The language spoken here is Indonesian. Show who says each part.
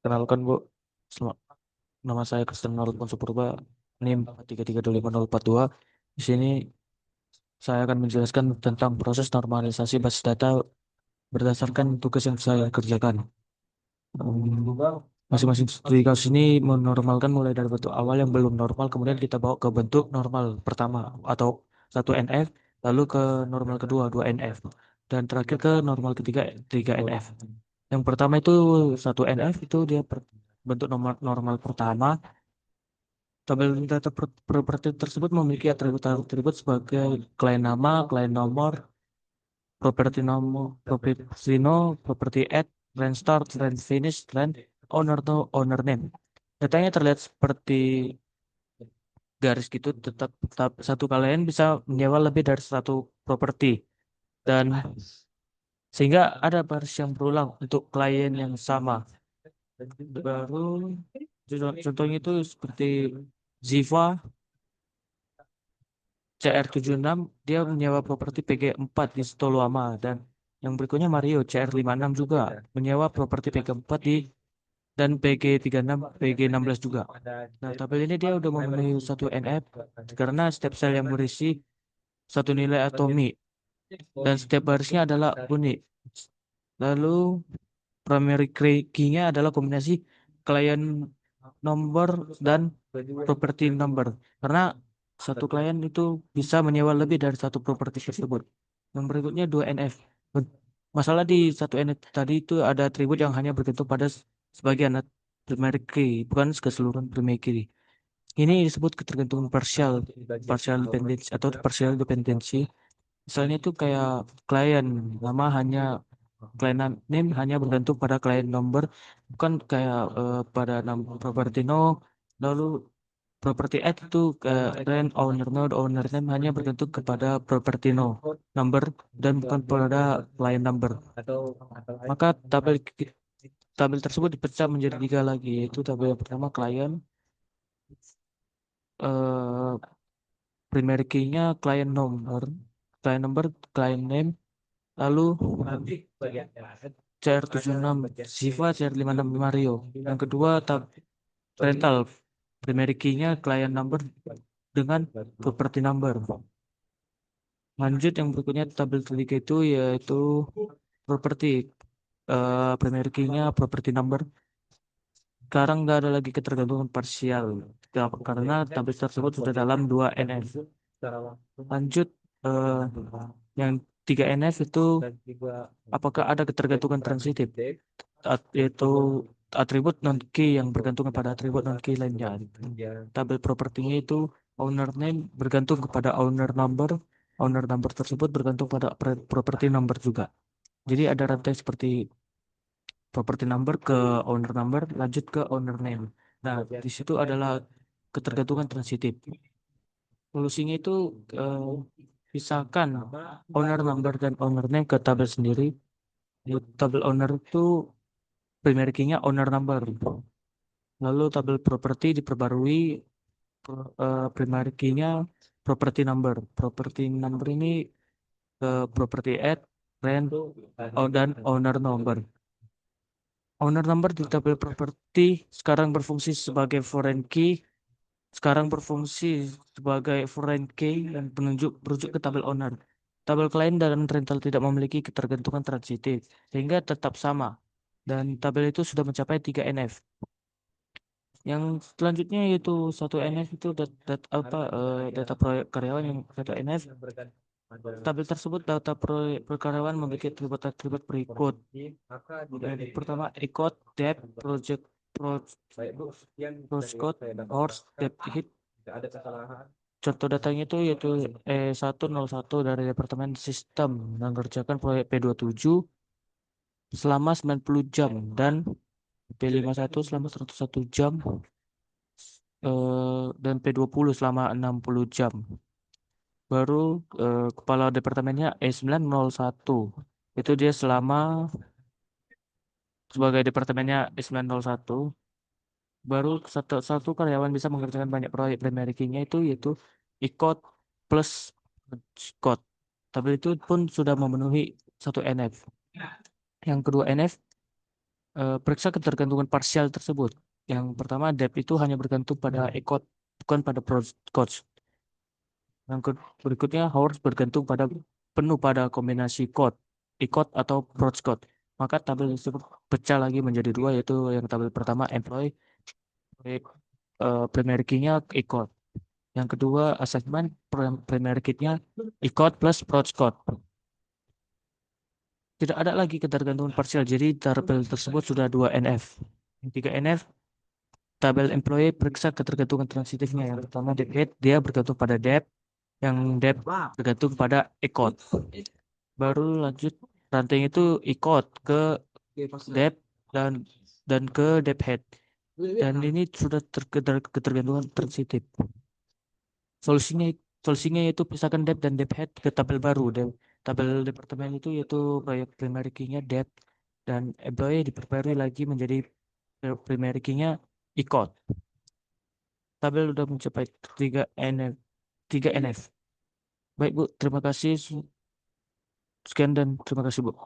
Speaker 1: Kenalkan Bu, nama saya Kristen Alfonso Purba, NIM 3325042. Di sini saya akan menjelaskan tentang proses normalisasi basis data berdasarkan tugas yang saya kerjakan. Masing-masing studi kasus ini menormalkan mulai dari bentuk awal yang belum normal, kemudian kita bawa ke bentuk normal pertama atau 1NF, lalu ke normal kedua 2NF, dan terakhir ke normal ketiga 3NF. Yang pertama itu 1NF itu dia bentuk normal, normal pertama. Tabel data properti tersebut memiliki atribut-atribut sebagai klien nama, klien nomor, property no, property add, trend start, trend finish, trend owner to owner name. Datanya terlihat seperti garis gitu, tetap satu klien bisa menyewa lebih dari satu properti, dan sehingga ada baris yang berulang untuk klien yang sama. Baru contohnya itu seperti Ziva CR76, dia menyewa properti PG4 di Stoluama, dan yang berikutnya Mario CR56 juga menyewa properti PG4 di dan PG36 PG16 juga. Nah, tabel ini dia udah memenuhi satu NF karena setiap sel yang berisi satu nilai atomik dan setiap barisnya adalah unik. Lalu primary key-nya adalah kombinasi klien nomor dan property number, karena satu klien itu bisa menyewa lebih dari satu properti tersebut. Yang berikutnya 2NF. Masalah di 1NF tadi itu ada atribut yang hanya bergantung pada sebagian primary key, bukan keseluruhan primary key. Ini disebut ketergantungan partial, partial dependency atau partial dependency. Misalnya itu kayak klien nama hanya klien name hanya bergantung pada klien number, bukan kayak pada nama property no. Lalu property add itu klien owner node owner name hanya bergantung kepada property no number dan bukan pada klien number. Maka tabel tersebut dipecah menjadi tiga lagi, yaitu tabel yang pertama klien, eh, primary key-nya klien number, klien name, lalu CR76 Siva, CR56 Mario. Yang kedua rental, primary key-nya client number dengan property number. Lanjut yang berikutnya tabel ketiga itu yaitu property, primary key-nya property number. Sekarang nggak ada lagi ketergantungan parsial karena tabel tersebut sudah dalam 2NF. Lanjut, yang 3NF itu apakah ada ketergantungan transitif, yaitu atribut non key yang bergantung pada atribut non key lainnya. Tabel propertinya itu owner name bergantung kepada owner number tersebut bergantung pada property number juga. Jadi ada rantai seperti property number ke owner number, lanjut ke owner name. Nah, di situ adalah ketergantungan transitif. Solusinya itu eh, pisahkan owner number dan owner name ke tabel sendiri. Di tabel owner itu primary key-nya owner number. Lalu tabel property diperbarui, primary key-nya property number. Property number ini property add, rent, dan owner number. Owner number di tabel property sekarang berfungsi sebagai foreign key, sekarang berfungsi sebagai foreign key dan penunjuk berujuk ke tabel owner. Tabel klien dan rental tidak memiliki ketergantungan transitif, sehingga tetap sama. Dan tabel itu sudah mencapai 3NF. Yang selanjutnya yaitu 1NF itu data proyek karyawan yang 1NF. Tabel tersebut data proyek per karyawan memiliki atribut-atribut berikut. Yang pertama, ECOD, depth, project, source code, hours, depth hit. Contoh datanya itu yaitu E101 dari Departemen Sistem mengerjakan proyek P27 selama 90 jam dan P51 selama 101 jam, dan P20 selama 60 jam. Baru kepala departemennya E901. Itu dia selama sebagai departemennya E901. Baru satu karyawan bisa mengerjakan banyak proyek primary key-nya itu yaitu ICOD plus code. Tabel itu pun sudah memenuhi satu NF. Yang kedua NF, periksa ketergantungan parsial tersebut. Yang pertama, depth itu hanya bergantung pada ECOD, bukan pada Procosh. Yang berikutnya, Hours bergantung pada penuh pada kombinasi code, ECOD atau Procosh. Maka tabel tersebut pecah lagi menjadi dua, yaitu yang tabel pertama employee, primary key-nya ECOD. Yang kedua, assessment primary key-nya ECOD plus Procosh. Tidak ada lagi ketergantungan parsial, jadi tabel tersebut sudah dua NF. Yang tiga NF, tabel employee periksa ketergantungan transitifnya. Yang pertama dep head, dia bergantung pada dep, yang dep bergantung pada ECOD. Baru lanjut ranting itu ECOD ke dep dan ke dep head. Dan ini sudah ketergantungan transitif. Solusinya solusinya yaitu pisahkan dep dan dep head ke tabel baru. Tabel departemen itu yaitu proyek primary key-nya dep dan employee diperbarui lagi menjadi primary key-nya ECOD. Tabel sudah mencapai 3 NF, 3 NF. Baik Bu, terima kasih. Sekian dan terima kasih Bu.